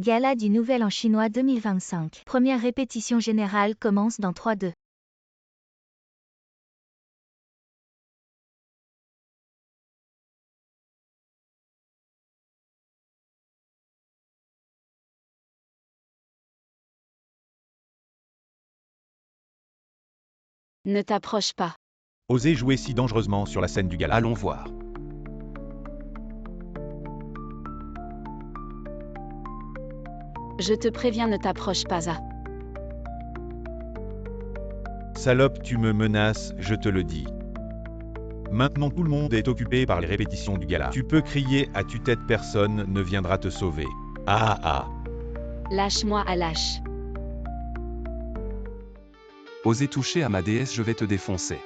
Gala du Nouvel An chinois 2025. Première répétition générale commence dans 3-2. Ne t'approche pas. Osez jouer si dangereusement sur la scène du gala. Allons voir. Je te préviens, ne t'approche pas à. Salope, tu me menaces, je te le dis. Maintenant tout le monde est occupé par les répétitions du gala. Tu peux crier à tue-tête, personne ne viendra te sauver. Ah ah. Lâche-moi à lâche. Osez toucher à ma déesse, je vais te défoncer.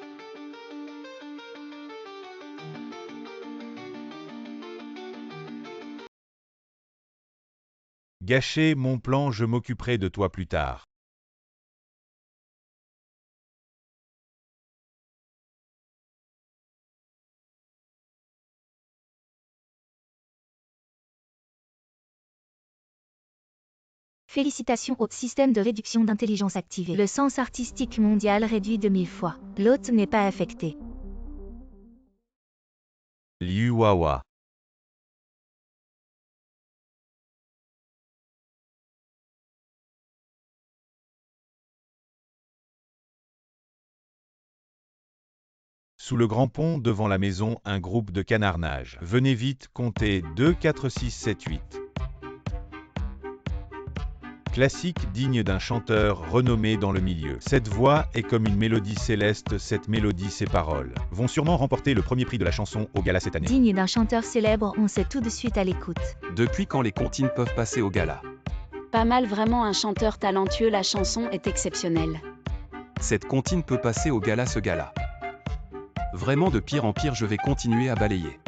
Gâcher mon plan, je m'occuperai de toi plus tard. Félicitations au système de réduction d'intelligence activé. Le sens artistique mondial réduit de 1000 fois. L'hôte n'est pas affecté. Liu Wawa. Sous le grand pont devant la maison, un groupe de canards-nages. Venez vite, comptez 2, 4, 6, 7, 8. Classique digne d'un chanteur renommé dans le milieu. Cette voix est comme une mélodie céleste, cette mélodie, ses paroles vont sûrement remporter le premier prix de la chanson au gala cette année. Digne d'un chanteur célèbre, on sait tout de suite à l'écoute. Depuis quand les comptines peuvent passer au gala? Pas mal, vraiment un chanteur talentueux, la chanson est exceptionnelle. Cette comptine peut passer au gala, ce gala. Vraiment de pire en pire, je vais continuer à balayer.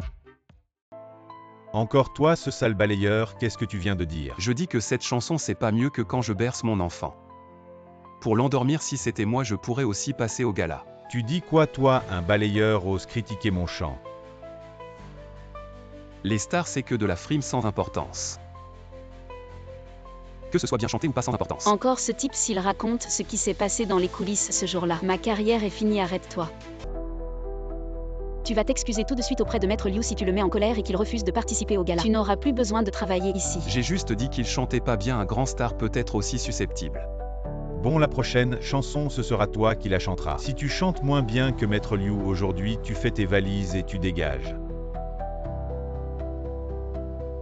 Encore toi, ce sale balayeur, qu'est-ce que tu viens de dire? Je dis que cette chanson c'est pas mieux que quand je berce mon enfant. Pour l'endormir, si c'était moi, je pourrais aussi passer au gala. Tu dis quoi toi, un balayeur ose critiquer mon chant? Les stars, c'est que de la frime sans importance. Que ce soit bien chanté ou pas, sans importance. Encore ce type, s'il raconte ce qui s'est passé dans les coulisses ce jour-là. Ma carrière est finie, arrête-toi. Tu vas t'excuser tout de suite auprès de Maître Liu si tu le mets en colère et qu'il refuse de participer au gala. Tu n'auras plus besoin de travailler ici. J'ai juste dit qu'il chantait pas bien, un grand star peut être aussi susceptible. Bon, la prochaine chanson, ce sera toi qui la chanteras. Si tu chantes moins bien que Maître Liu aujourd'hui, tu fais tes valises et tu dégages.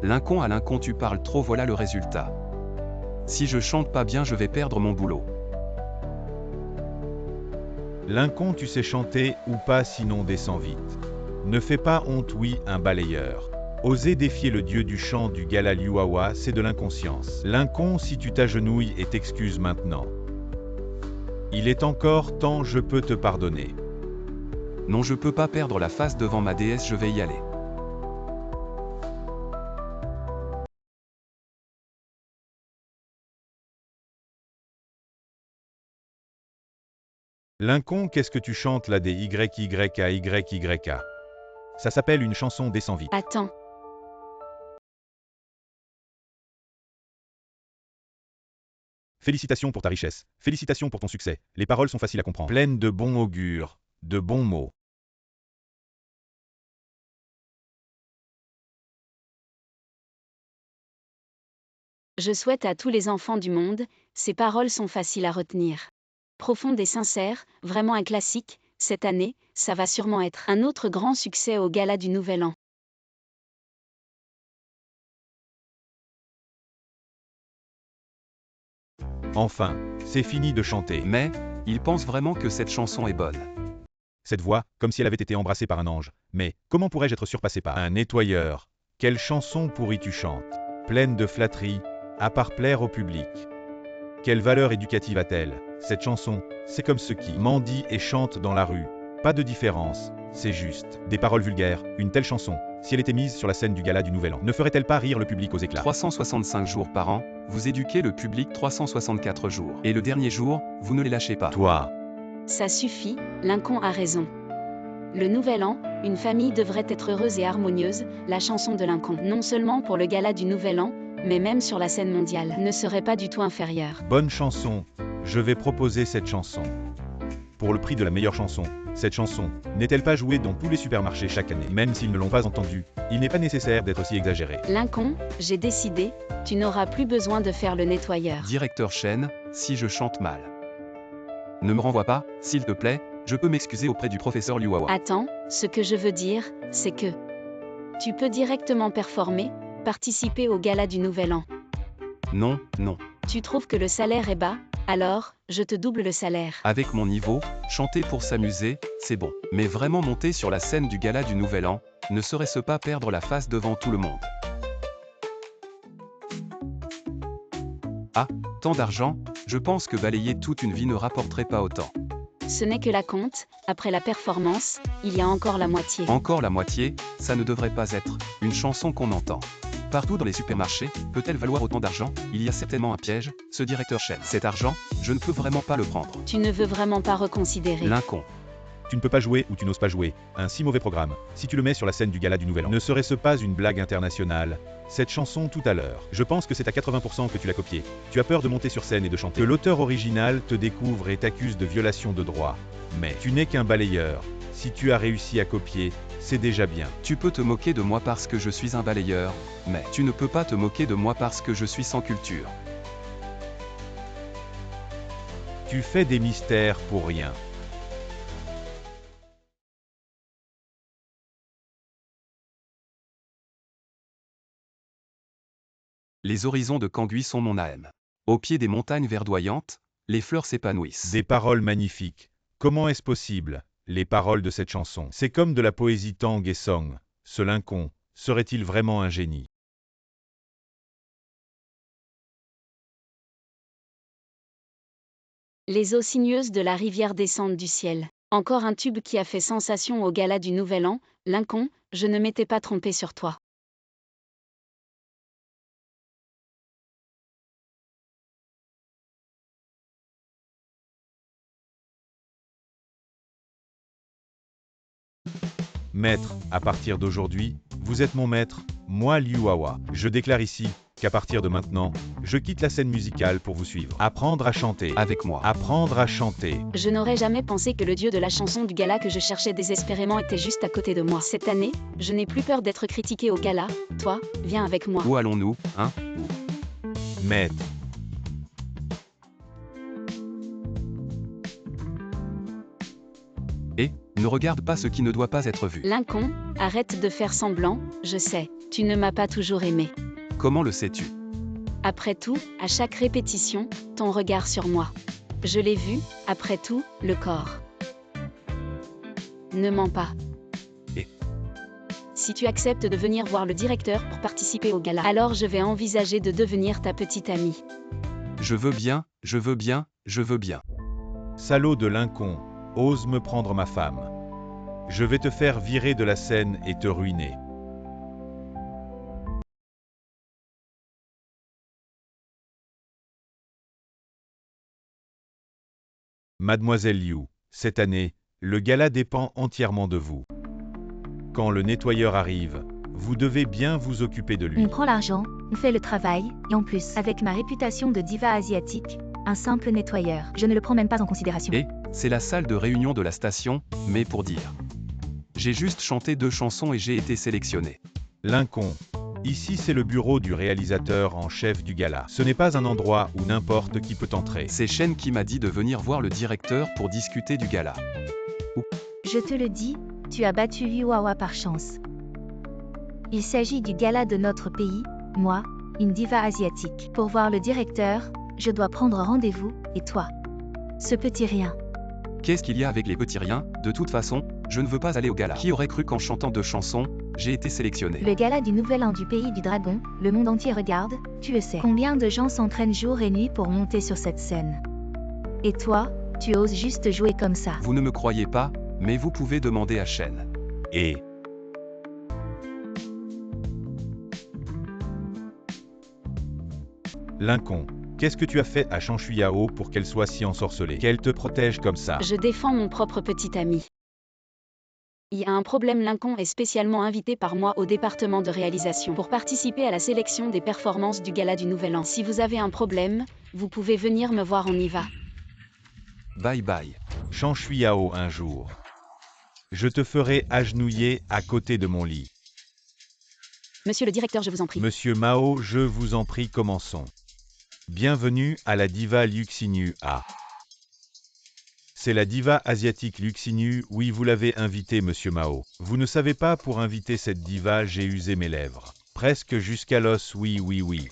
Lincoln à Lincoln, tu parles trop, voilà le résultat. Si je chante pas bien, je vais perdre mon boulot. Lincoln, tu sais chanter ou pas, sinon descends vite. Ne fais pas honte, oui, un balayeur. Oser défier le dieu du chant du gala Liu Wawa, c'est de l'inconscience. Lincoln, si tu t'agenouilles et t'excuses maintenant. Il est encore temps, je peux te pardonner. Non, je peux pas perdre la face devant ma déesse, je vais y aller. Lincoln, qu'est-ce que tu chantes là des YYA? Ça s'appelle une chanson descends vite. Attends. Félicitations pour ta richesse, félicitations pour ton succès. Les paroles sont faciles à comprendre, pleines de bon augure, de bons mots. Je souhaite à tous les enfants du monde, ces paroles sont faciles à retenir. Profonde et sincère, vraiment un classique, cette année, ça va sûrement être un autre grand succès au gala du Nouvel An. Enfin, c'est fini de chanter. Mais, il pense vraiment que cette chanson est bonne. Cette voix, comme si elle avait été embrassée par un ange. Mais, comment pourrais-je être surpassé par un nettoyeur? Quelle chanson pourrie tu chantes? Pleine de flatterie, à part plaire au public. Quelle valeur éducative a-t-elle? Cette chanson, c'est comme ceux qui mendient et chantent dans la rue. Pas de différence, c'est juste. Des paroles vulgaires, une telle chanson, si elle était mise sur la scène du gala du Nouvel An, ne ferait-elle pas rire le public aux éclats? 365 jours par an, vous éduquez le public 364 jours. Et le dernier jour, vous ne les lâchez pas. Toi. Ça suffit, Lincoln a raison. Le Nouvel An, une famille devrait être heureuse et harmonieuse, la chanson de Lincoln. Non seulement pour le gala du Nouvel An, mais même sur la scène mondiale, ne serait pas du tout inférieur. Bonne chanson, je vais proposer cette chanson. Pour le prix de la meilleure chanson, cette chanson n'est-elle pas jouée dans tous les supermarchés chaque année? Même s'ils ne l'ont pas entendue, il n'est pas nécessaire d'être aussi exagéré. Lincoln, j'ai décidé, tu n'auras plus besoin de faire le nettoyeur. Directeur Chen, si je chante mal. Ne me renvoie pas, s'il te plaît, je peux m'excuser auprès du professeur Liuawa. Attends, ce que je veux dire, c'est que tu peux directement performer, participer au gala du Nouvel An. Non, non. Tu trouves que le salaire est bas? Alors, je te double le salaire. Avec mon niveau, chanter pour s'amuser, c'est bon. Mais vraiment monter sur la scène du gala du Nouvel An, ne serait-ce pas perdre la face devant tout le monde? Ah, tant d'argent, je pense que balayer toute une vie ne rapporterait pas autant. Ce n'est que la compte, après la performance, il y a encore la moitié. Encore la moitié, ça ne devrait pas être une chanson qu'on entend partout dans les supermarchés. Peut-elle valoir autant d'argent? Il y a certainement un piège, ce directeur Chen. Cet argent, je ne peux vraiment pas le prendre. Tu ne veux vraiment pas reconsidérer. Lincoln. Tu ne peux pas jouer ou tu n'oses pas jouer un si mauvais programme. Si tu le mets sur la scène du gala du Nouvel An, ne serait-ce pas une blague internationale? Cette chanson tout à l'heure, je pense que c'est à 80% que tu l'as copiée. Tu as peur de monter sur scène et de chanter. Que l'auteur original te découvre et t'accuse de violation de droit. Mais tu n'es qu'un balayeur. Si tu as réussi à copier, c'est déjà bien. Tu peux te moquer de moi parce que je suis un balayeur, mais tu ne peux pas te moquer de moi parce que je suis sans culture. Tu fais des mystères pour rien. Les horizons de Kangui sont mon âme. Au pied des montagnes verdoyantes, les fleurs s'épanouissent. Des paroles magnifiques. Comment est-ce possible? Les paroles de cette chanson. C'est comme de la poésie Tang et Song. Ce Lincoln, serait-il vraiment un génie? Les eaux sinueuses de la rivière descendent du ciel. Encore un tube qui a fait sensation au gala du Nouvel An. Lincoln, je ne m'étais pas trompé sur toi. Maître, à partir d'aujourd'hui, vous êtes mon maître, moi Liuawa. Je déclare ici qu'à partir de maintenant, je quitte la scène musicale pour vous suivre. Apprendre à chanter. Avec moi. Apprendre à chanter. Je n'aurais jamais pensé que le dieu de la chanson du gala que je cherchais désespérément était juste à côté de moi. Cette année, je n'ai plus peur d'être critiqué au gala. Toi, viens avec moi. Où allons-nous, hein? Maître. Et, ne regarde pas ce qui ne doit pas être vu. Lincoln, arrête de faire semblant, je sais, tu ne m'as pas toujours aimé. Comment le sais-tu? Après tout, à chaque répétition, ton regard sur moi. Je l'ai vu, après tout, le corps. Ne mens pas. Et si tu acceptes de venir voir le directeur pour participer au gala, alors je vais envisager de devenir ta petite amie. Je veux bien, je veux bien, je veux bien. Salaud de Lincoln, ose me prendre ma femme. Je vais te faire virer de la scène et te ruiner. Mademoiselle Liu, cette année, le gala dépend entièrement de vous. Quand le nettoyeur arrive, vous devez bien vous occuper de lui. On prend l'argent, on fait le travail, et en plus, avec ma réputation de diva asiatique, un simple nettoyeur, je ne le prends même pas en considération. Et, c'est la salle de réunion de la station, mais pour dire. J'ai juste chanté 2 chansons et j'ai été sélectionné. Lincoln, ici c'est le bureau du réalisateur en chef du gala. Ce n'est pas un endroit où n'importe qui peut entrer. C'est Chen qui m'a dit de venir voir le directeur pour discuter du gala. Je te le dis, tu as battu Liuawa par chance. Il s'agit du gala de notre pays, moi, une diva asiatique. Pour voir le directeur, je dois prendre rendez-vous, et toi? Ce petit rien. Qu'est-ce qu'il y a avec les petits riens? De toute façon, je ne veux pas aller au gala. Qui aurait cru qu'en chantant 2 chansons, j'ai été sélectionné? Le gala du Nouvel An du pays du dragon, le monde entier regarde, tu le sais. Combien de gens s'entraînent jour et nuit pour monter sur cette scène? Et toi, tu oses juste jouer comme ça. Vous ne me croyez pas, mais vous pouvez demander à Chen. Et Lincoln, qu'est-ce que tu as fait à Chanshu-Yao pour qu'elle soit si ensorcelée? Qu'elle te protège comme ça? Je défends mon propre petit ami. Il y a un problème, Lincoln est spécialement invité par moi au département de réalisation pour participer à la sélection des performances du gala du Nouvel An. Si vous avez un problème, vous pouvez venir me voir, on y va. Bye bye. Shanshui Yao un jour. Je te ferai agenouiller à côté de mon lit. Monsieur le directeur, je vous en prie. Monsieur Mao, je vous en prie, commençons. Bienvenue à la diva Luxinu A. C'est la diva asiatique Luxinu, oui, vous l'avez invitée, monsieur Mao. Vous ne savez pas, pour inviter cette diva, j'ai usé mes lèvres. Presque jusqu'à l'os, oui, oui, oui.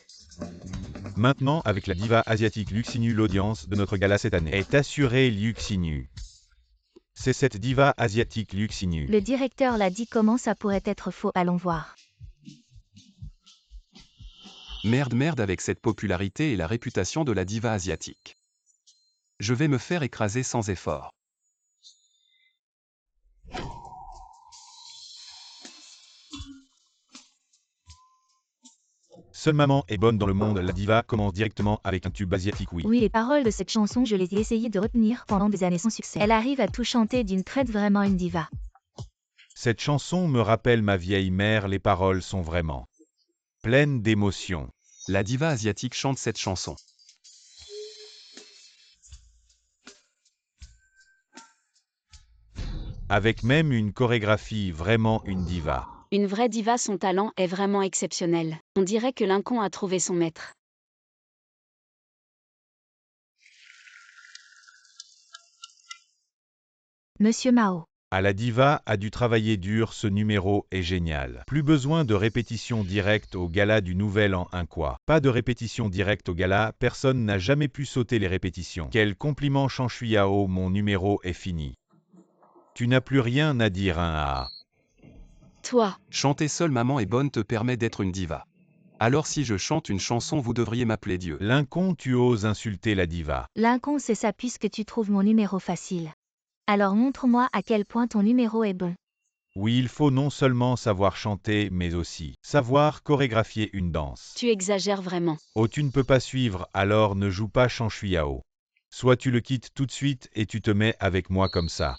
Maintenant, avec la diva asiatique Luxinu, l'audience de notre gala cette année est assurée, Luxinu. C'est cette diva asiatique Luxinu. Le directeur l'a dit, comment ça pourrait être faux, allons voir. Merde avec cette popularité et la réputation de la diva asiatique. Je vais me faire écraser sans effort. Seule maman est bonne dans le monde, la diva commence directement avec un tube asiatique, oui. Oui, les paroles de cette chanson, je les ai essayé de retenir pendant des années sans succès. Elle arrive à tout chanter d'une traite, vraiment une diva. Cette chanson me rappelle ma vieille mère, les paroles sont vraiment pleines d'émotion. La diva asiatique chante cette chanson. Avec même une chorégraphie, vraiment une diva. Une vraie diva, son talent est vraiment exceptionnel. On dirait que Lincoln a trouvé son maître. Monsieur Mao. Ah, la diva a dû travailler dur, ce numéro est génial. Plus besoin de répétition directe au gala du Nouvel An, un quoi. Pas de répétition directe au gala, personne n'a jamais pu sauter les répétitions. Quel compliment, Shanshui Yao, mon numéro est fini. Tu n'as plus rien à dire, hein, ah. Toi, Chanter seule maman est bonne te permet d'être une diva. Alors si je chante une chanson, vous devriez m'appeler Dieu. Lincoln, tu oses insulter la diva. Lincoln, c'est ça, puisque tu trouves mon numéro facile. Alors montre-moi à quel point ton numéro est bon. Oui, il faut non seulement savoir chanter, mais aussi savoir chorégraphier une danse. tu exagères vraiment. Oh, tu ne peux pas suivre, alors ne joue pas Shanshui Yao. Soit tu le quittes tout de suite et tu te mets avec moi comme ça.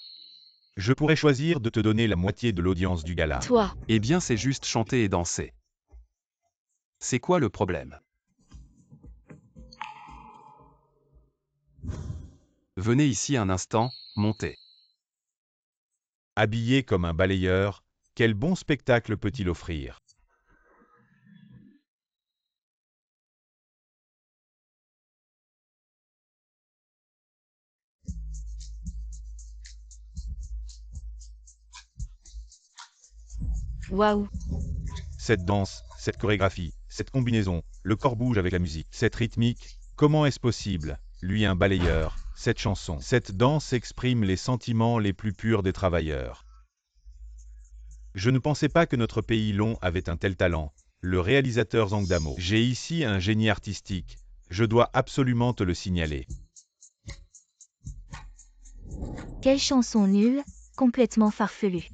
Je pourrais choisir de te donner la moitié de l'audience du gala. Toi, Eh bien c'est juste chanter et danser. C'est quoi le problème? Venez ici un instant, montez. Habillé comme un balayeur, quel bon spectacle peut-il offrir? waouh. Cette danse, cette chorégraphie, cette combinaison, le corps bouge avec la musique, cette rythmique, comment est-ce possible? Lui, un balayeur, cette chanson, cette danse exprime les sentiments les plus purs des travailleurs. Je ne pensais pas que notre pays long avait un tel talent. Le réalisateur Zhang Damo. J'ai ici un génie artistique. Je dois absolument te le signaler. Quelle chanson nulle, complètement farfelue.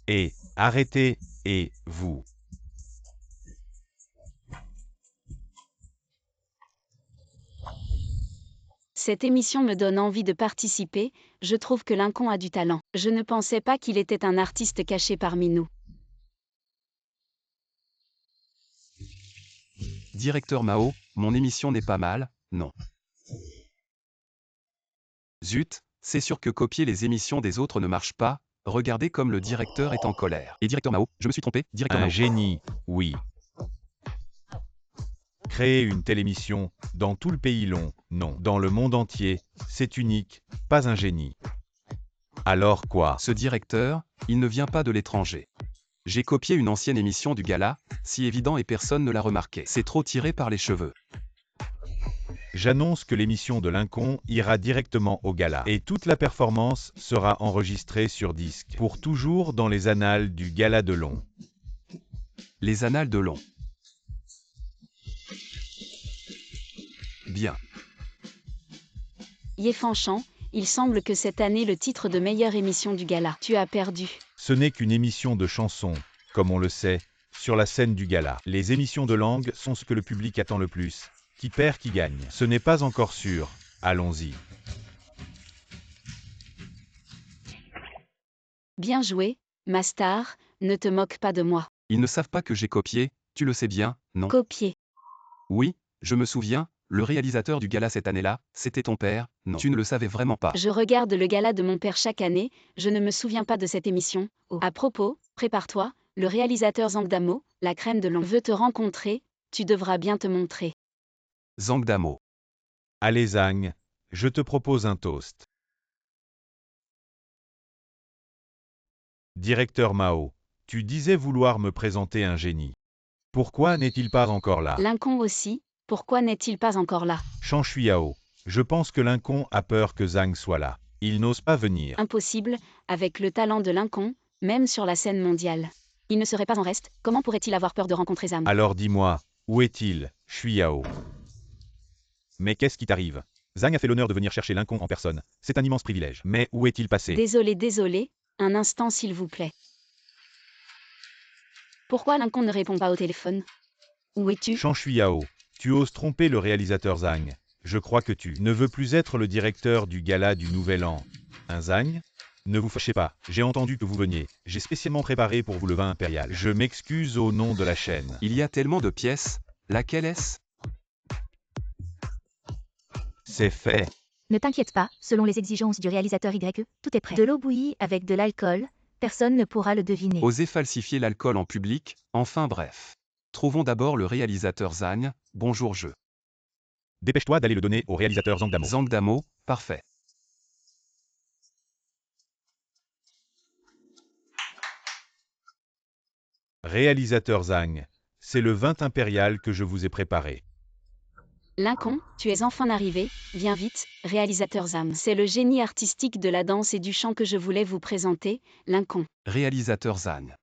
Et, arrêtez, et, vous. Cette émission me donne envie de participer, je trouve que Lincoln a du talent. Je ne pensais pas qu'il était un artiste caché parmi nous. Directeur Mao, mon émission n'est pas mal, non. Zut, c'est sûr que copier les émissions des autres ne marche pas, regardez comme le directeur est en colère. Et directeur Mao, je me suis trompé, directeur Un Mao. génie, oui. Créer une telle émission, dans tout le pays long, non. Dans le monde entier, c'est unique, pas un génie. Alors quoi? Ce directeur, il ne vient pas de l'étranger. J'ai copié une ancienne émission du gala, si évident et personne ne l'a remarqué. C'est trop tiré par les cheveux. J'annonce que l'émission de Lincoln ira directement au gala et toute la performance sera enregistrée sur disque pour toujours dans les annales du gala de Long. Les annales de Long. Bien. Yéfanchan, il semble que cette année le titre de meilleure émission du gala. Tu as perdu. Ce n'est qu'une émission de chansons, comme on le sait, sur la scène du gala. Les émissions de langue sont ce que le public attend le plus. Qui perd, qui gagne. Ce n'est pas encore sûr. Allons-y. Bien joué, ma star, ne te moque pas de moi. Ils ne savent pas que j'ai copié, tu le sais bien, non? Copier. Oui, je me souviens, le réalisateur du gala cette année-là, c'était ton père, non? Tu ne le savais vraiment pas. Je regarde le gala de mon père chaque année, je ne me souviens pas de cette émission. Oh. À propos, prépare-toi, le réalisateur Zhang Damo, la crème de l'on veut te rencontrer, tu devras bien te montrer. Zhang Damo. Allez Zhang, je te propose un toast. Directeur Mao, tu disais vouloir me présenter un génie. Pourquoi n'est-il pas encore là? Lincoln aussi, pourquoi n'est-il pas encore là? Shan Shuiao, je pense que Lincoln a peur que Zhang soit là. Il n'ose pas venir. Impossible, avec le talent de Lincoln, même sur la scène mondiale. Il ne serait pas en reste, comment pourrait-il avoir peur de rencontrer Zhang? Alors dis-moi, où est-il, Shuiao? Mais qu'est-ce qui t'arrive? Zhang a fait l'honneur de venir chercher Lincoln en personne. C'est un immense privilège. Mais où est-il passé? Désolé, un instant s'il vous plaît. Pourquoi Lincoln ne répond pas au téléphone? Où es-tu? Shan Shuiao, tu oses tromper le réalisateur Zhang. Je crois que tu ne veux plus être le directeur du gala du Nouvel An. Un Zhang? Ne vous fâchez pas, j'ai entendu que vous veniez. J'ai spécialement préparé pour vous le vin impérial. Je m'excuse au nom de la chaîne. Il y a tellement de pièces, laquelle est-ce? C'est fait. Ne t'inquiète pas, selon les exigences du réalisateur YE, tout est prêt. De l'eau bouillie avec de l'alcool, personne ne pourra le deviner. Oser falsifier l'alcool en public, enfin bref. Trouvons d'abord le réalisateur Zhang, bonjour je. Dépêche-toi d'aller le donner au réalisateur Zhang Damo. Zhang Damo, parfait. Réalisateur Zhang, c'est le vin impérial que je vous ai préparé. Lincoln, tu es enfin arrivé, viens vite, réalisateur Zhang. C'est le génie artistique de la danse et du chant que je voulais vous présenter, Lincoln. Réalisateur Zhang.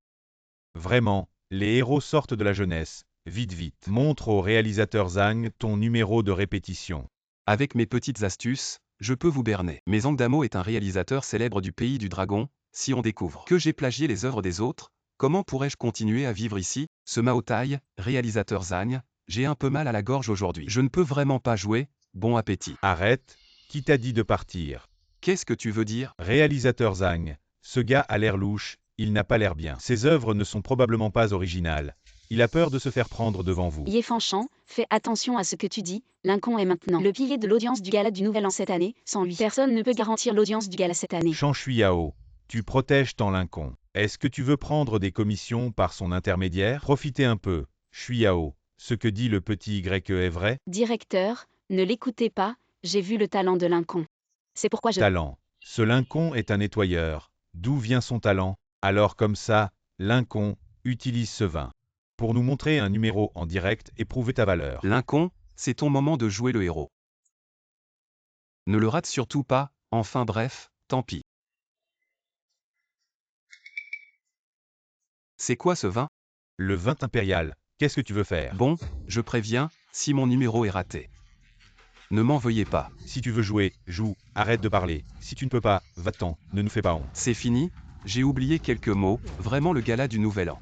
Vraiment, les héros sortent de la jeunesse. Vite vite. Montre au réalisateur Zhang ton numéro de répétition. Avec mes petites astuces, je peux vous berner. Mais Zhang Damo est un réalisateur célèbre du pays du dragon. Si on découvre que j'ai plagié les œuvres des autres, comment pourrais-je continuer à vivre ici? Ce Mao Tai, réalisateur Zhang, j'ai un peu mal à la gorge aujourd'hui. Je ne peux vraiment pas jouer, bon appétit. Arrête, qui t'a dit de partir? Qu'est-ce que tu veux dire? Réalisateur Zhang, ce gars a l'air louche, il n'a pas l'air bien. Ses œuvres ne sont probablement pas originales. Il a peur de se faire prendre devant vous. Ye Fanchan, fais attention à ce que tu dis, Lincoln est maintenant le pilier de l'audience du gala du Nouvel An cette année, sans lui personne ne peut garantir l'audience du gala cette année. Shan Shuiao, tu protèges ton Lincoln. Est-ce que tu veux prendre des commissions par son intermédiaire? Profitez un peu, Shuiao. Ce que dit le petit YE est vrai? Directeur, ne l'écoutez pas, j'ai vu le talent de Lincoln. C'est pourquoi je... Talent. Ce Lincoln est un nettoyeur. D'où vient son talent? Alors comme ça, Lincoln, utilise ce vin. Pour nous montrer un numéro en direct et prouver ta valeur. Lincoln, c'est ton moment de jouer le héros. Ne le rate surtout pas, enfin bref, tant pis. C'est quoi ce vin? Le vin impérial, qu'est-ce que tu veux faire? Bon, je préviens, si mon numéro est raté. Ne m'en veuillez pas. Si tu veux jouer, joue, arrête de parler. Si tu ne peux pas, va-t'en, ne nous fais pas honte. C'est fini, j'ai oublié quelques mots, vraiment le gala du Nouvel An.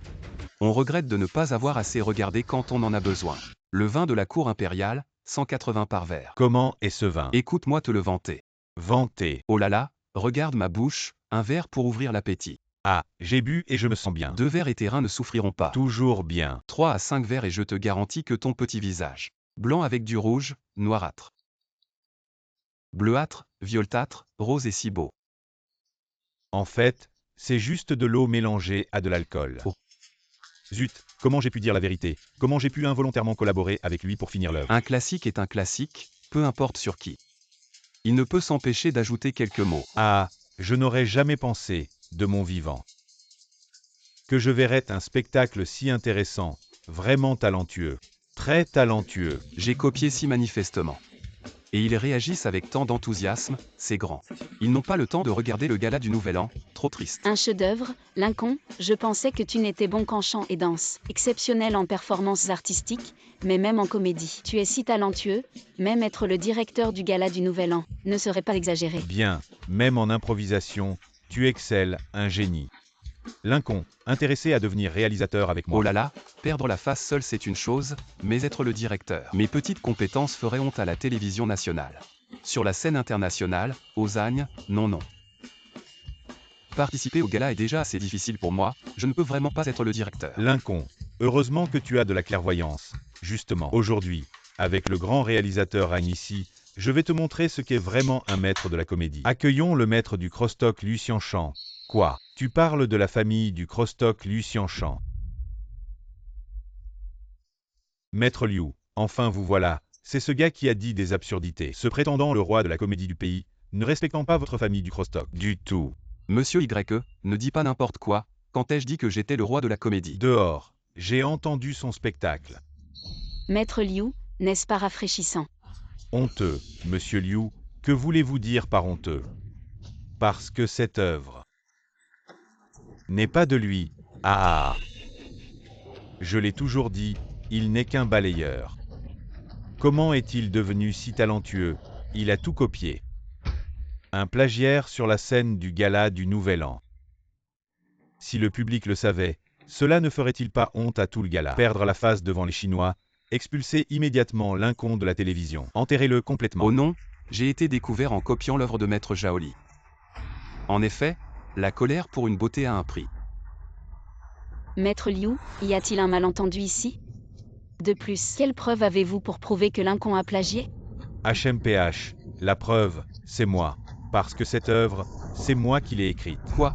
On regrette de ne pas avoir assez regardé quand on en a besoin. Le vin de la cour impériale, 180 par verre. Comment est ce vin? Écoute-moi te le vanter. Vanté. Oh là là, regarde ma bouche, un verre pour ouvrir l'appétit. Ah, j'ai bu et je me sens bien. 2 verres et tes reins ne souffriront pas. Toujours bien. 3 à 5 verres et je te garantis que ton petit visage. Blanc avec du rouge, noirâtre. Bleuâtre, violetâtre, rose et si beau. En fait, c'est juste de l'eau mélangée à de l'alcool. Oh. Zut, comment j'ai pu dire la vérité? Comment j'ai pu involontairement collaborer avec lui pour finir l'œuvre? Un classique est un classique, peu importe sur qui. Il ne peut s'empêcher d'ajouter quelques mots. Ah, je n'aurais jamais pensé, de mon vivant, que je verrais un spectacle si intéressant, vraiment talentueux, très talentueux. J'ai copié si manifestement. Et ils réagissent avec tant d'enthousiasme, c'est grand. Ils n'ont pas le temps de regarder le gala du Nouvel An, trop triste. Un chef-d'œuvre, Lincoln, je pensais que tu n'étais bon qu'en chant et danse. Exceptionnel en performances artistiques, mais même en comédie. Tu es si talentueux, même être le directeur du gala du Nouvel An ne serait pas exagéré. Bien, même en improvisation, tu excelles, un génie. Lincoln, intéressé à devenir réalisateur avec moi. Oh là là, perdre la face seule c'est une chose, mais être le directeur. Mes petites compétences feraient honte à la télévision nationale. Sur la scène internationale, aux Agnes, non. Participer au gala est déjà assez difficile pour moi, je ne peux vraiment pas être le directeur. Lincoln, heureusement que tu as de la clairvoyance. Justement, aujourd'hui, avec le grand réalisateur Agne ici, je vais te montrer ce qu'est vraiment un maître de la comédie. Accueillons le maître du crostock Lucien Chant. Quoi? Tu parles de la famille du crostock Lucien Chant. Maître Liu, enfin vous voilà, c'est ce gars qui a dit des absurdités, se prétendant le roi de la comédie du pays, ne respectant pas votre famille du crostock. Du tout. Monsieur YE, ne dis pas n'importe quoi, quand ai-je dit que j'étais le roi de la comédie? Dehors, j'ai entendu son spectacle. Maître Liu, n'est-ce pas rafraîchissant? Honteux, monsieur Liu, que voulez-vous dire par honteux? Parce que cette œuvre n'est pas de lui. Ah! Je l'ai toujours dit, il n'est qu'un balayeur. Comment est-il devenu si talentueux? Il a tout copié. Un plagiaire sur la scène du gala du Nouvel An. Si le public le savait, cela ne ferait-il pas honte à tout le gala? Perdre la face devant les Chinois, expulser immédiatement Lincoln de la télévision, enterrez-le complètement. Oh non, j'ai été découvert en copiant l'œuvre de Maître Shaoli. En effet, la colère pour une beauté a un prix. Maître Liu, y a-t-il un malentendu ici? De plus, quelle preuve avez-vous pour prouver que Lincoln a plagié? HMPH, la preuve, c'est moi. Parce que cette œuvre, c'est moi qui l'ai écrite. Quoi?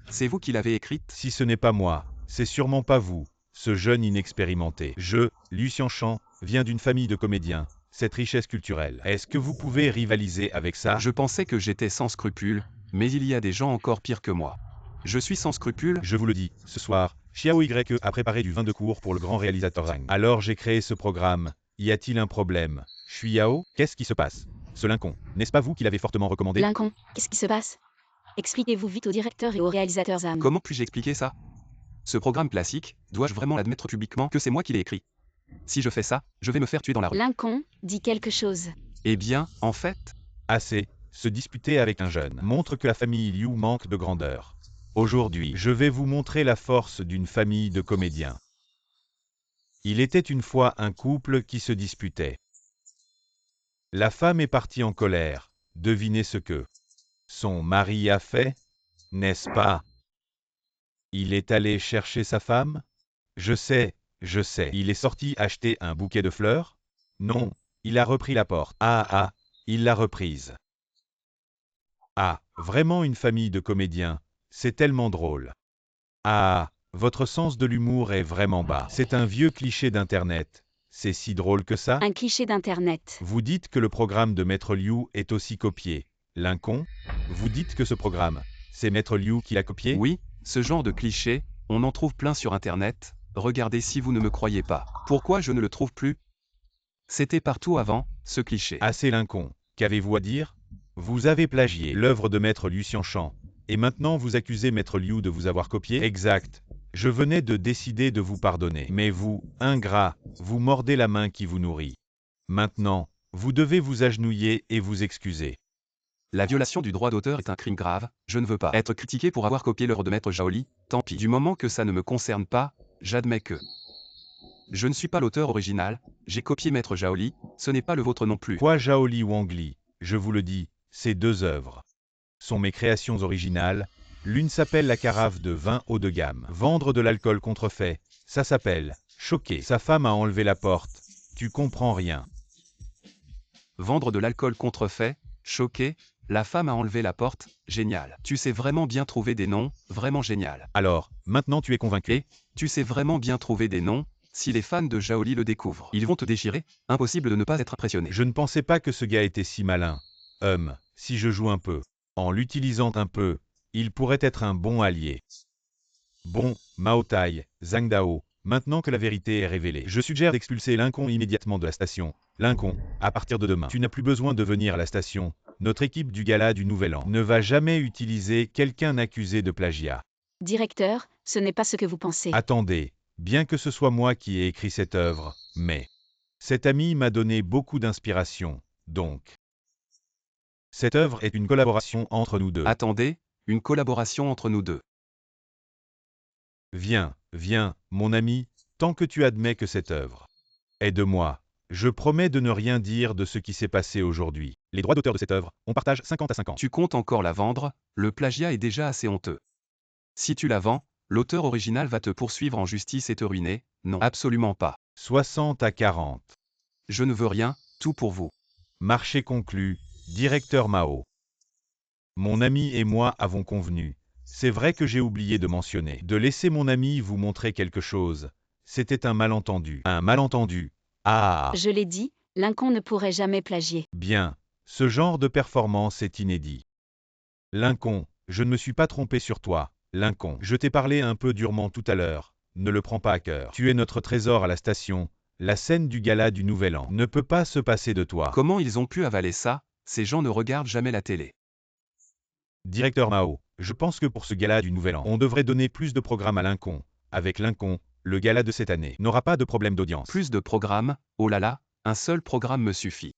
C'est vous qui l'avez écrite? Si ce n'est pas moi, c'est sûrement pas vous, ce jeune inexpérimenté. Je, Lucien Chant, viens d'une famille de comédiens. Cette richesse culturelle, est-ce que vous pouvez rivaliser avec ça? Je pensais que j'étais sans scrupules, mais il y a des gens encore pires que moi. Je suis sans scrupules? Je vous le dis, ce soir, Xiao YE a préparé du vin de cour pour le grand réalisateur Rang. Alors j'ai créé ce programme. Y a-t-il un problème? Yao, qu'est-ce qui se passe? Ce Lincoln, n'est-ce pas vous qui l'avez fortement recommandé? Lincoln, qu'est-ce qui se passe? Expliquez-vous vite au directeur et au réalisateur Zam. Comment puis-je expliquer ça? Ce programme classique, dois-je vraiment admettre publiquement que c'est moi qui l'ai écrit? Si je fais ça, je vais me faire tuer dans la rue. Lincoln, dis quelque chose. Eh bien, en fait, Assez, se disputer avec un jeune montre que la famille Liu manque de grandeur. Aujourd'hui, je vais vous montrer la force d'une famille de comédiens. Il était une fois un couple qui se disputait. La femme est partie en colère. Devinez ce que son mari a fait, n'est-ce pas? Il est allé chercher sa femme? Je sais. Il est sorti acheter un bouquet de fleurs? Non, il a repris la porte. Ah, il l'a reprise. Ah, vraiment une famille de comédiens, c'est tellement drôle. Ah, votre sens de l'humour est vraiment bas. C'est un vieux cliché d'Internet. C'est si drôle que ça? Un cliché d'Internet. Vous dites que le programme de Maître Liu est aussi copié. Lincoln, vous dites que ce programme, c'est Maître Liu qui l'a copié? oui, ce genre de cliché, on en trouve plein sur Internet, regardez si vous ne me croyez pas. Pourquoi je ne le trouve plus? C'était partout avant, ce cliché. Assez Lincoln, qu'avez-vous à dire? Vous avez plagié l'œuvre de Maître Lucien Chant, et maintenant vous accusez Maître Liu de vous avoir copié? Exact. Je venais de décider de vous pardonner. Mais vous, ingrat, vous mordez la main qui vous nourrit. Maintenant, vous devez vous agenouiller et vous excuser. La violation du droit d'auteur est un crime grave, je ne veux pas être critiqué pour avoir copié l'œuvre de Maître Shaoli, tant pis. Du moment que ça ne me concerne pas, j'admets que je ne suis pas l'auteur original, j'ai copié Maître Shaoli, ce n'est pas le vôtre non plus. Quoi Shaoli Wang Li, je vous le dis, ces deux œuvres sont mes créations originales. L'une s'appelle la carafe de vin haut de gamme. Vendre de l'alcool contrefait, ça s'appelle choquer. Sa femme a enlevé la porte. Tu comprends rien. Vendre de l'alcool contrefait, choqué, la femme a enlevé la porte, génial. Tu sais vraiment bien trouver des noms, vraiment génial. Alors, maintenant tu es convaincu? Et, tu sais vraiment bien trouver des noms, si les fans de Shaoli le découvrent. Ils vont te déchirer, impossible de ne pas être impressionné. Je ne pensais pas que ce gars était si malin. Si je joue un peu, en l'utilisant un peu, il pourrait être un bon allié. Bon, Mao Tai, Zhang Dao, maintenant que la vérité est révélée, je suggère d'expulser Lincoln immédiatement de la station. Lincoln, à partir de demain, tu n'as plus besoin de venir à la station. Notre équipe du gala du Nouvel An ne va jamais utiliser quelqu'un accusé de plagiat. Directeur, ce n'est pas ce que vous pensez. Attendez, bien que ce soit moi qui ai écrit cette œuvre, mais cet ami m'a donné beaucoup d'inspiration, donc. Cette œuvre est une collaboration entre nous deux. Attendez, une collaboration entre nous deux. Viens, mon ami, tant que tu admets que cette œuvre est de moi, Je promets de ne rien dire de ce qui s'est passé aujourd'hui. Les droits d'auteur de cette œuvre, on partage 50 à 50. Tu comptes encore la vendre, le plagiat est déjà assez honteux. Si tu la vends, l'auteur original va te poursuivre en justice et te ruiner. Non, absolument pas. 60 à 40. Je ne veux rien, tout pour vous. Marché conclu, directeur Mao. Mon ami et moi avons convenu. C'est vrai que j'ai oublié de mentionner. De laisser mon ami vous montrer quelque chose. C'était un malentendu. Un malentendu. Ah. Je l'ai dit, Lincoln ne pourrait jamais plagier. Bien. Ce genre de performance est inédit. Lincoln, je ne me suis pas trompé sur toi. Lincoln, je t'ai parlé un peu durement tout à l'heure. Ne le prends pas à cœur. Tu es notre trésor à la station. La scène du gala du Nouvel An ne peut pas se passer de toi. Comment ils ont pu avaler ça? Ces gens ne regardent jamais la télé. Directeur Mao, je pense que pour ce gala du Nouvel An, on devrait donner plus de programmes à Lincoln. Avec Lincoln, le gala de cette année n'aura pas de problème d'audience. Plus de programmes? Oh là là, un seul programme me suffit.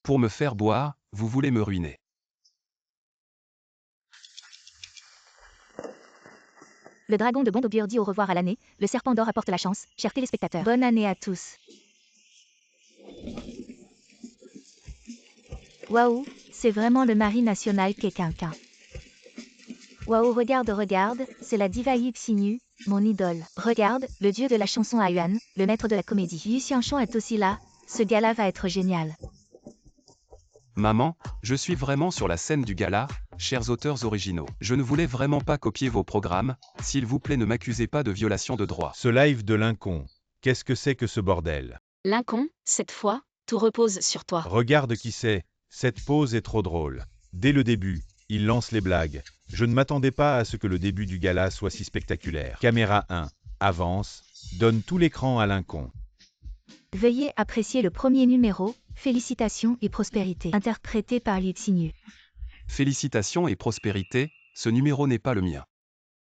Pour me faire boire, vous voulez me ruiner. Le dragon de bon augure dit au revoir à l'année, le serpent d'or apporte la chance, chers téléspectateurs. Bonne année à tous. Waouh, c'est vraiment le mari national qu'est quelqu'un. Waouh, regarde, c'est la diva Yu Xinyu, mon idole. Regarde, le dieu de la chanson à Yuan, le maître de la comédie. Yu Xianchong est aussi là, ce gala va être génial. Maman, je suis vraiment sur la scène du gala, chers auteurs originaux. Je ne voulais vraiment pas copier vos programmes, s'il vous plaît ne m'accusez pas de violation de droit. Ce live de Lincoln, qu'est-ce que c'est que ce bordel? Lincoln, cette fois, tout repose sur toi. Regarde qui c'est, cette pause est trop drôle. Dès le début, il lance les blagues. Je ne m'attendais pas à ce que le début du gala soit si spectaculaire. Caméra 1, avance, donne tout l'écran à Lincoln. Veuillez apprécier le premier numéro, Félicitations et prospérité, interprété par Yu Xinyu. Félicitations et prospérité, ce numéro n'est pas le mien.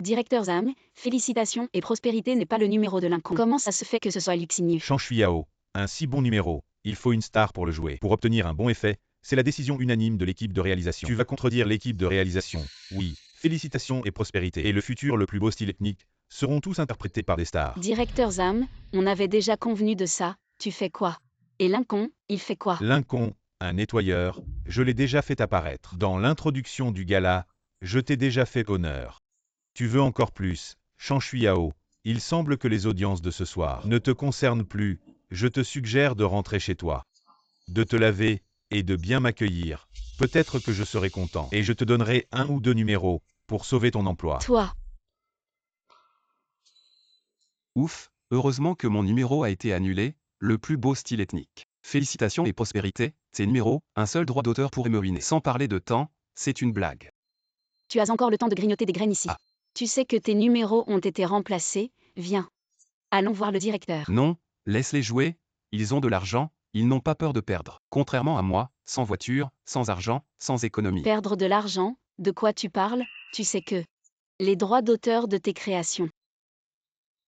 Directeur Zhang, félicitations et prospérité n'est pas le numéro de Lincoln. Comment ça se fait que ce soit Liu Xinyu? Shang Yao, un si bon numéro, il faut une star pour le jouer. Pour obtenir un bon effet, c'est la décision unanime de l'équipe de réalisation. Tu vas contredire l'équipe de réalisation. Oui, félicitations et prospérité. Et le futur le plus beau style ethnique seront tous interprétés par des stars. Directeur Zhang, on avait déjà convenu de ça, tu fais quoi? Et Lincoln, il fait quoi? Lincoln, un nettoyeur, je l'ai déjà fait apparaître. Dans l'introduction du gala, je t'ai déjà fait honneur. Tu veux encore plus, Shang Yao. Il semble que les audiences de ce soir ne te concernent plus. Je te suggère de rentrer chez toi, de te laver et de bien m'accueillir. Peut-être que je serai content et je te donnerai 1 ou 2 numéros pour sauver ton emploi. Toi. Ouf, heureusement que mon numéro a été annulé, le plus beau style ethnique. Félicitations et prospérité, ces numéros, un seul droit d'auteur pourrait me ruiner. Sans parler de temps, c'est une blague. Tu as encore le temps de grignoter des graines ici. Ah. Tu sais que tes numéros ont été remplacés, viens. Allons voir le directeur. Non, laisse-les jouer, ils ont de l'argent, ils n'ont pas peur de perdre. Contrairement à moi, sans voiture, sans argent, sans économie. Perdre de l'argent, de quoi tu parles? Tu sais que les droits d'auteur de tes créations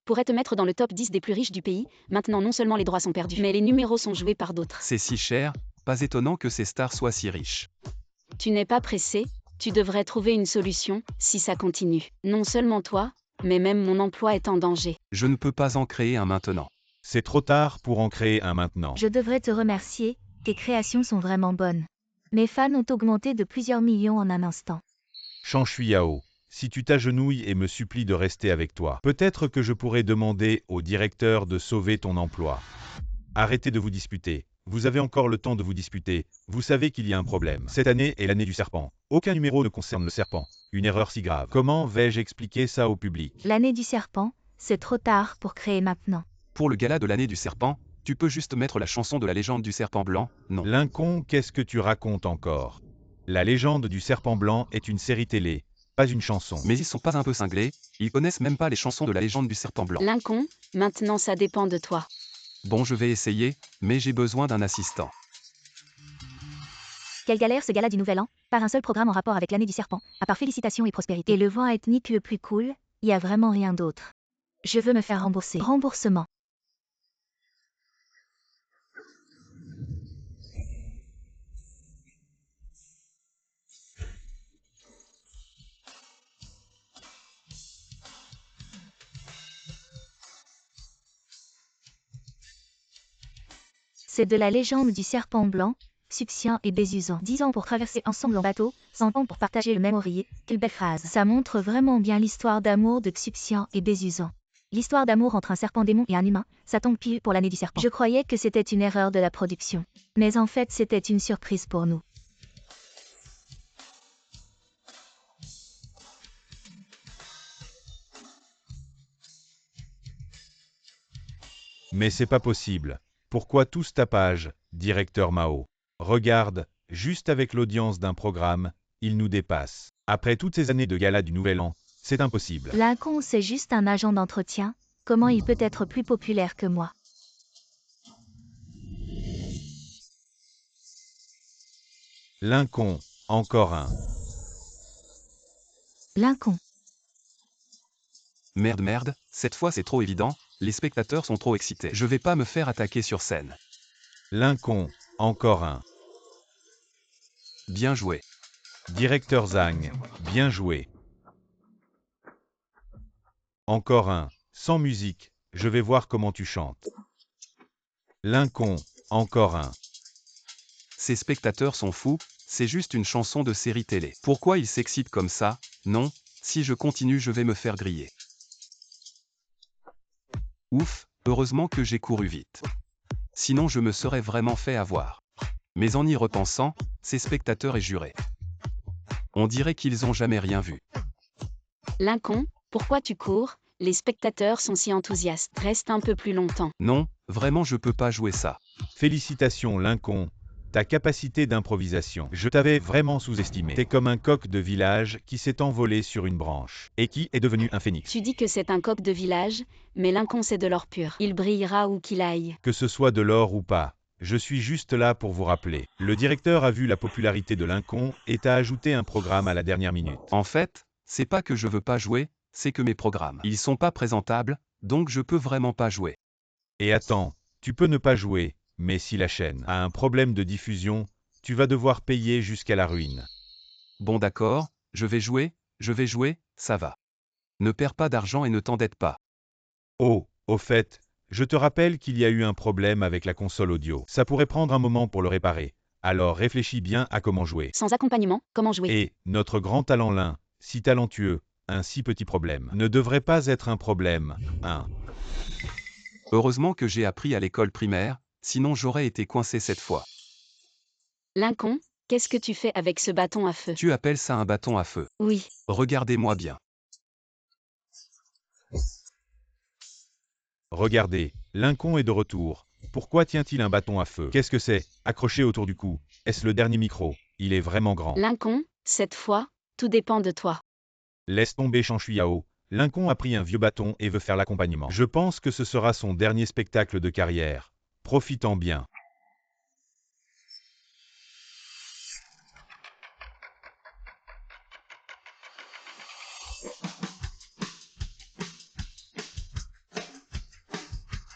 pourraient te mettre dans le top 10 des plus riches du pays. Maintenant non seulement les droits sont perdus, mais les numéros sont joués par d'autres. C'est si cher, pas étonnant que ces stars soient si riches. Tu n'es pas pressé, tu devrais trouver une solution, si ça continue. Non seulement toi, mais même mon emploi est en danger. Je ne peux pas en créer un maintenant. C'est trop tard pour en créer un maintenant. Je devrais te remercier, tes créations sont vraiment bonnes. Mes fans ont augmenté de plusieurs millions en un instant. Shang Yao, si tu t'agenouilles et me supplies de rester avec toi, peut-être que je pourrais demander au directeur de sauver ton emploi. Arrêtez de vous disputer. Vous avez encore le temps de vous disputer. Vous savez qu'il y a un problème. Cette année est l'année du serpent. Aucun numéro ne concerne le serpent. Une erreur si grave. Comment vais-je expliquer ça au public? L'année du serpent, c'est trop tard pour créer maintenant. Pour le gala de l'année du serpent, tu peux juste mettre la chanson de la légende du serpent blanc, non. Lincoln, qu'est-ce que tu racontes encore? La légende du serpent blanc est une série télé, pas une chanson. Mais ils sont pas un peu cinglés, ils connaissent même pas les chansons de la légende du serpent blanc. Lincoln, maintenant ça dépend de toi. Bon, je vais essayer, mais j'ai besoin d'un assistant. Quelle galère ce gala du Nouvel An, par un seul programme en rapport avec l'année du serpent, à part félicitations et prospérité. Et le vent ethnique le plus cool, y a vraiment rien d'autre. Je veux me faire rembourser. Remboursement. C'est de la légende du serpent blanc, Xuxian et Bézuzan. 10 ans pour traverser ensemble en bateau, 100 ans pour partager le même oreiller. Quelle belle phrase. Ça montre vraiment bien l'histoire d'amour de Xuxian et Bézuzan. L'histoire d'amour entre un serpent démon et un humain, ça tombe pile pour l'année du serpent. Je croyais que c'était une erreur de la production. Mais en fait, c'était une surprise pour nous. Mais c'est pas possible. Pourquoi tout ce tapage, directeur Mao? Regarde, juste avec l'audience d'un programme, il nous dépasse. Après toutes ces années de gala du Nouvel An, c'est impossible. Lincoln, c'est juste un agent d'entretien. Comment il peut être plus populaire que moi? Lincoln, encore un. Lincoln. Merde, cette fois c'est trop évident, les spectateurs sont trop excités. Je vais pas me faire attaquer sur scène. Lincoln, encore un. Bien joué. Directeur Zhang, bien joué. Encore un. Sans musique, je vais voir comment tu chantes. Lincoln, encore un. Ces spectateurs sont fous, c'est juste une chanson de série télé. Pourquoi ils s'excitent comme ça? Non, si je continue je vais me faire griller. Ouf, heureusement que j'ai couru vite. Sinon je me serais vraiment fait avoir. Mais en y repensant, ces spectateurs est juré. On dirait qu'ils ont jamais rien vu. Lincoln, pourquoi tu cours? Les spectateurs sont si enthousiastes. Reste un peu plus longtemps. Non, vraiment je peux pas jouer ça. Félicitations Lincoln, ta capacité d'improvisation. Je t'avais vraiment sous-estimé. T'es comme un coq de village qui s'est envolé sur une branche et qui est devenu un phénix. Tu dis que c'est un coq de village, mais Lincoln c'est de l'or pur. Il brillera où qu'il aille. Que ce soit de l'or ou pas, je suis juste là pour vous rappeler. Le directeur a vu la popularité de Lincoln et t'a ajouté un programme à la dernière minute. En fait, c'est pas que je veux pas jouer, c'est que mes programmes, ils sont pas présentables, donc je peux vraiment pas jouer. Et attends, tu peux ne pas jouer, mais si la chaîne a un problème de diffusion, tu vas devoir payer jusqu'à la ruine. Bon d'accord, je vais jouer, ça va. Ne perds pas d'argent et ne t'endette pas. Oh, au fait, je te rappelle qu'il y a eu un problème avec la console audio. Ça pourrait prendre un moment pour le réparer. Alors réfléchis bien à comment jouer. Sans accompagnement, comment jouer? Et notre grand talent Lin, si talentueux, un si petit problème, ne devrait pas être un problème, hein. Heureusement que j'ai appris à l'école primaire, sinon j'aurais été coincé cette fois. Lincoln, qu'est-ce que tu fais avec ce bâton à feu? Tu appelles ça un bâton à feu? Oui. Regardez-moi bien. Regardez, Lincoln est de retour. Pourquoi tient-il un bâton à feu? Qu'est-ce que c'est? Accroché autour du cou. Est-ce le dernier micro? Il est vraiment grand. Lincoln, cette fois, tout dépend de toi. Laisse tomber Chanchui-Yao. Lincoln a pris un vieux bâton et veut faire l'accompagnement. Je pense que ce sera son dernier spectacle de carrière. Profitant bien.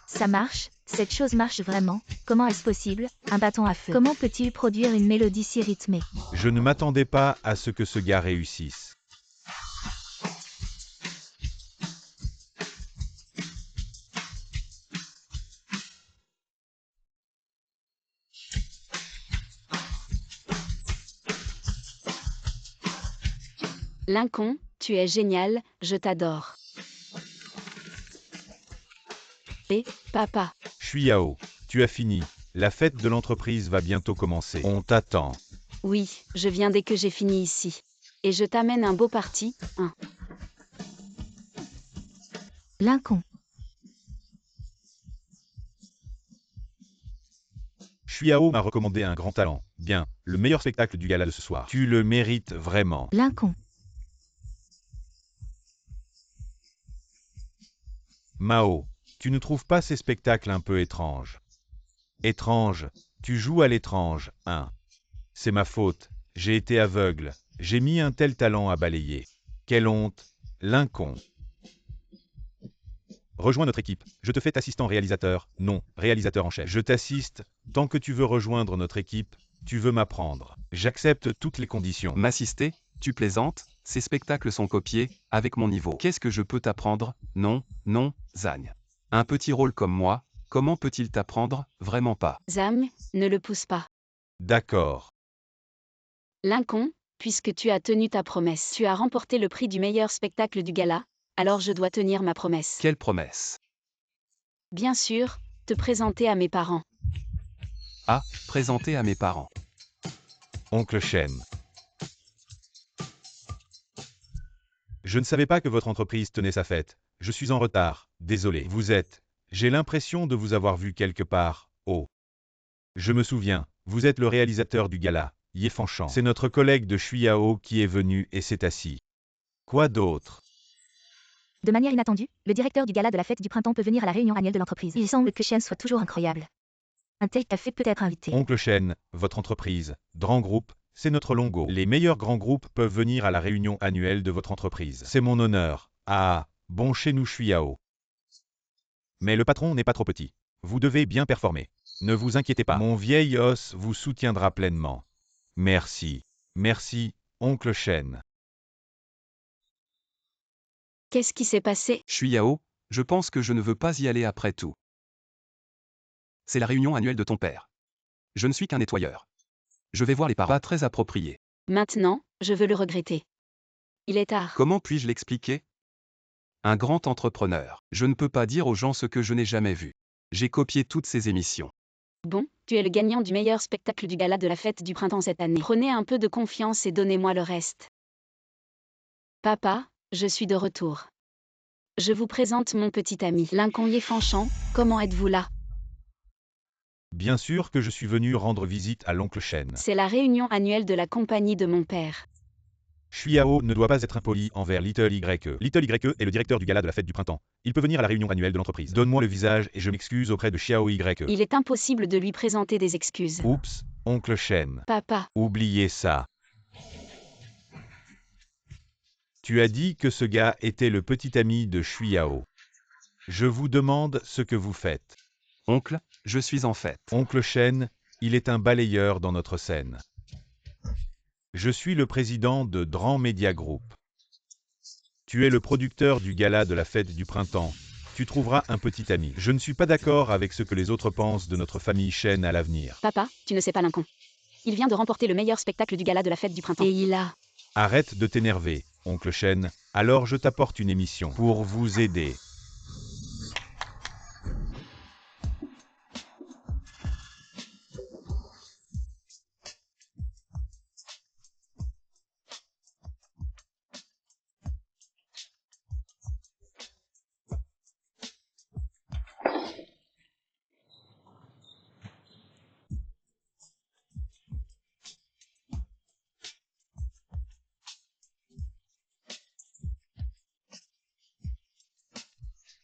Ça marche, cette chose marche vraiment. Comment est-ce possible? Un bâton à feu. Comment peut-il produire une mélodie si rythmée? Je ne m'attendais pas à ce que ce gars réussisse. Lincoln, tu es génial, je t'adore. Et, papa. Shui-Yao, tu as fini. La fête de l'entreprise va bientôt commencer. On t'attend. Oui, je viens dès que j'ai fini ici. Et je t'amène un beau parti, hein. Lincoln. Shui-Yao m'a recommandé un grand talent. Bien, le meilleur spectacle du gala de ce soir. Tu le mérites vraiment. Lincoln. Mao, tu ne trouves pas ces spectacles un peu étranges? Étrange, tu joues à l'étrange, hein? C'est ma faute, j'ai été aveugle, j'ai mis un tel talent à balayer. Quelle honte, Lincoln. Rejoins notre équipe, je te fais assistant réalisateur, non, réalisateur en chef. Je t'assiste, tant que tu veux rejoindre notre équipe, tu veux m'apprendre. J'accepte toutes les conditions. M'assister? Tu plaisantes? Ces spectacles sont copiés, avec mon niveau. Qu'est-ce que je peux t'apprendre? Non, Zhang. Un petit rôle comme moi, comment peut-il t'apprendre? Vraiment pas. Zam, ne le pousse pas. D'accord. Lincoln, puisque tu as tenu ta promesse, tu as remporté le prix du meilleur spectacle du gala, alors je dois tenir ma promesse. Quelle promesse? Bien sûr, te présenter à mes parents. Ah, présenter à mes parents. Oncle Shen. Je ne savais pas que votre entreprise tenait sa fête. Je suis en retard. Désolé. Vous êtes. J'ai l'impression de vous avoir vu quelque part. Oh. Je me souviens. Vous êtes le réalisateur du gala. Ye Fanchan. C'est notre collègue de Shuiao qui est venu et s'est assis. Quoi d'autre? De manière inattendue, le directeur du gala de la fête du printemps peut venir à la réunion annuelle de l'entreprise. Il semble que Shen soit toujours incroyable. Un tel café peut être invité. Oncle Shen, votre entreprise, grand groupe, c'est notre logo. Les meilleurs grands groupes peuvent venir à la réunion annuelle de votre entreprise. C'est mon honneur. Ah, bon chez nous Shuiao. Mais le patron n'est pas trop petit. Vous devez bien performer. Ne vous inquiétez pas. Mon vieil os vous soutiendra pleinement. Merci. Merci, oncle Shen. Qu'est-ce qui s'est passé? Shuiao, je pense que je ne veux pas y aller après tout. C'est la réunion annuelle de ton père. Je ne suis qu'un nettoyeur. Je vais voir les parents. Pas très appropriés. Maintenant, je veux le regretter. Il est tard. Comment puis-je l'expliquer? Un grand entrepreneur. Je ne peux pas dire aux gens ce que je n'ai jamais vu. J'ai copié toutes ces émissions. Bon, tu es le gagnant du meilleur spectacle du gala de la fête du printemps cette année. Prenez un peu de confiance et donnez-moi le reste. Papa, je suis de retour. Je vous présente mon petit ami, Lincoln Ye Fanchan. Comment êtes-vous là? Bien sûr que je suis venu rendre visite à l'oncle Shen. C'est la réunion annuelle de la compagnie de mon père. Shuiao ne doit pas être impoli envers Little YE. Little YE est le directeur du gala de la fête du printemps. Il peut venir à la réunion annuelle de l'entreprise. Donne-moi le visage et je m'excuse auprès de Xiao YE. Il est impossible de lui présenter des excuses. Oups, oncle Shen. Papa, Oubliez ça. Tu as dit que ce gars était le petit ami de Shuiao. Je vous demande ce que vous faites. Oncle, je suis en fête. Oncle Shen, il est un balayeur dans notre scène. Je suis le président de Dran Media Group. Tu es le producteur du gala de la fête du printemps. Tu trouveras un petit ami. Je ne suis pas d'accord avec ce que les autres pensent de notre famille Shen à l'avenir. papa, tu ne sais pas Lincoln. Il vient de remporter le meilleur spectacle du gala de la fête du printemps. Et il a... Arrête de t'énerver, oncle Shen. Alors je t'apporte une émission pour vous aider.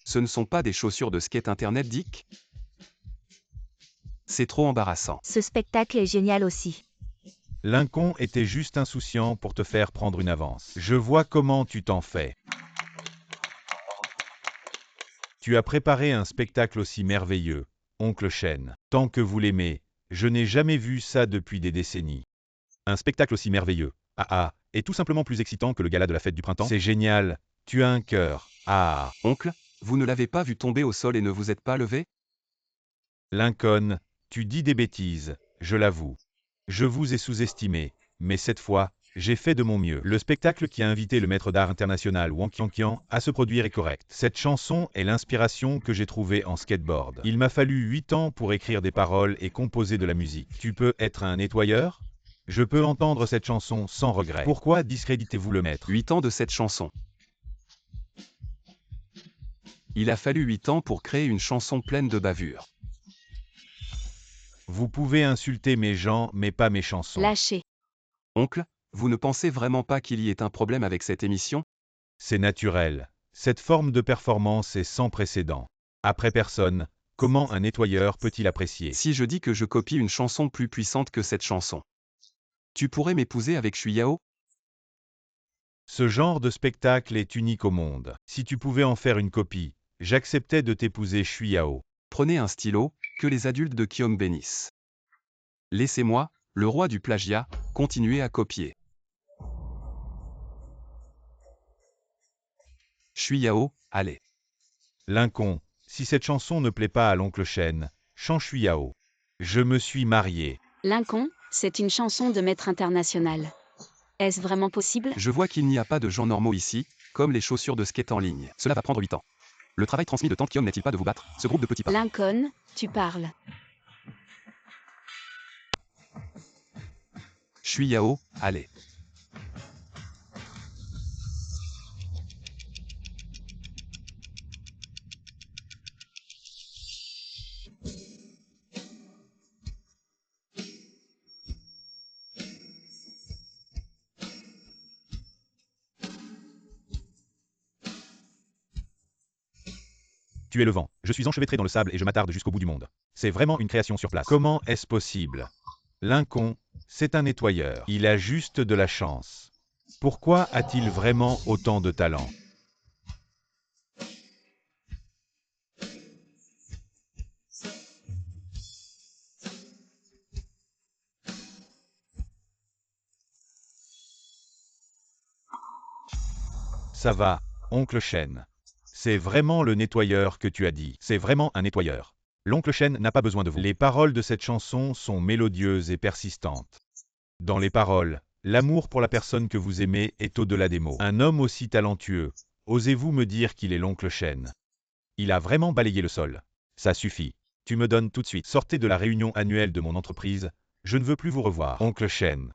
Ce ne sont pas des chaussures de skate internet, Dick? C'est trop embarrassant. Ce spectacle est génial aussi. Lincoln était juste insouciant pour te faire prendre une avance. Je vois comment tu t'en fais. Tu as préparé un spectacle aussi merveilleux, oncle Shen. Tant que vous l'aimez, je n'ai jamais vu ça depuis des décennies. Un spectacle aussi merveilleux, est tout simplement plus excitant que le gala de la fête du printemps. C'est génial, tu as un cœur. Ah. Oncle, vous ne l'avez pas vu tomber au sol et ne vous êtes pas levé? Lincoln, tu dis des bêtises, je l'avoue. Je vous ai sous-estimé, mais cette fois, j'ai fait de mon mieux. Le spectacle qui a invité le maître d'art international Wang Qianqian à se produire est correct. Cette chanson est l'inspiration que j'ai trouvée en skateboard. Il m'a fallu 8 ans pour écrire des paroles et composer de la musique. Tu peux être un nettoyeur? Je peux entendre cette chanson sans regret. Pourquoi discréditez-vous le maître? 8 ans de cette chanson. Il a fallu 8 ans pour créer une chanson pleine de bavures. Vous pouvez insulter mes gens, mais pas mes chansons. Lâchez. Oncle, vous ne pensez vraiment pas qu'il y ait un problème avec cette émission? C'est naturel. Cette forme de performance est sans précédent. Après personne, comment un nettoyeur peut-il apprécier? Si je dis que je copie une chanson plus puissante que cette chanson, tu pourrais m'épouser avec Shuiao? Ce genre de spectacle est unique au monde. Si tu pouvais en faire une copie, j'acceptais de t'épouser Shuiao. Prenez un stylo, que les adultes de Kiom bénissent. Laissez-moi, le roi du plagiat, continuer à copier. Shuiao, allez. Lincoln, Si cette chanson ne plaît pas à l'oncle Shen, Shan Shuiyao. Je me suis marié. Lincoln, c'est une chanson de maître international. Est-ce vraiment possible? Je vois qu'il n'y a pas de gens normaux ici, comme les chaussures de skate en ligne. Cela va prendre 8 ans. Le travail transmis de Tante Kion n'est-il pas de vous battre, ce groupe de petits pas? Lincoln, tu parles. Shuiyao, allez. Tu es le vent, je suis enchevêtré dans le sable et je m'attarde jusqu'au bout du monde. C'est vraiment une création sur place. Comment est-ce possible? Lincoln, c'est un nettoyeur. Il a juste de la chance. Pourquoi a-t-il vraiment autant de talent? Ça va, oncle Shen. C'est vraiment le nettoyeur que tu as dit. C'est vraiment un nettoyeur. L'oncle Shen n'a pas besoin de vous. Les paroles de cette chanson sont mélodieuses et persistantes. Dans les paroles, l'amour pour la personne que vous aimez est au-delà des mots. Un homme aussi talentueux, osez-vous me dire qu'il est l'oncle Shen? Il a vraiment balayé le sol. Ça suffit. Tu me donnes tout de suite. Sortez de la réunion annuelle de mon entreprise. Je ne veux plus vous revoir. Oncle Shen.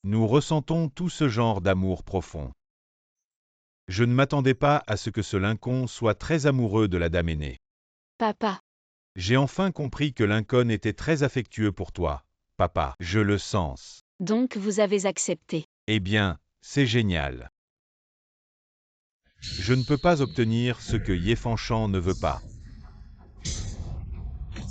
Nous ressentons tout ce genre d'amour profond. Je ne m'attendais pas à ce que ce Lincoln soit très amoureux de la dame aînée. Papa. J'ai enfin compris que Lincoln était très affectueux pour toi, papa. Je le sens. Donc vous avez accepté. Eh bien, c'est génial. Je ne peux pas obtenir ce que Ye Fanchan ne veut pas.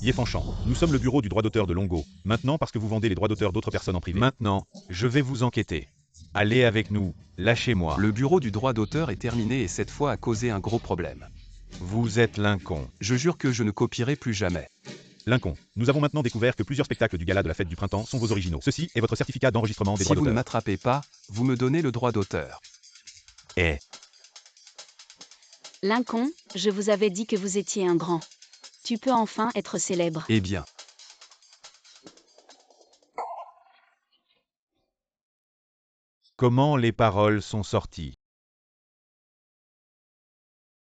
Ye Fanchan, nous sommes le bureau du droit d'auteur de Longo. Maintenant, parce que vous vendez les droits d'auteur d'autres personnes en privé. Maintenant, je vais vous enquêter. Allez avec nous, lâchez-moi. Le bureau du droit d'auteur est terminé et cette fois a causé un gros problème. Vous êtes Lincoln. Je jure que je ne copierai plus jamais. Lincoln, nous avons maintenant découvert que plusieurs spectacles du gala de la fête du printemps sont vos originaux. Ceci est votre certificat d'enregistrement des Si droits vous ne d'auteur. m'attrapez pas, vous me donnez le droit d'auteur. Eh, Lincoln, je vous avais dit que vous étiez un grand. Tu peux enfin être célèbre. Eh bien. comment les paroles sont sorties?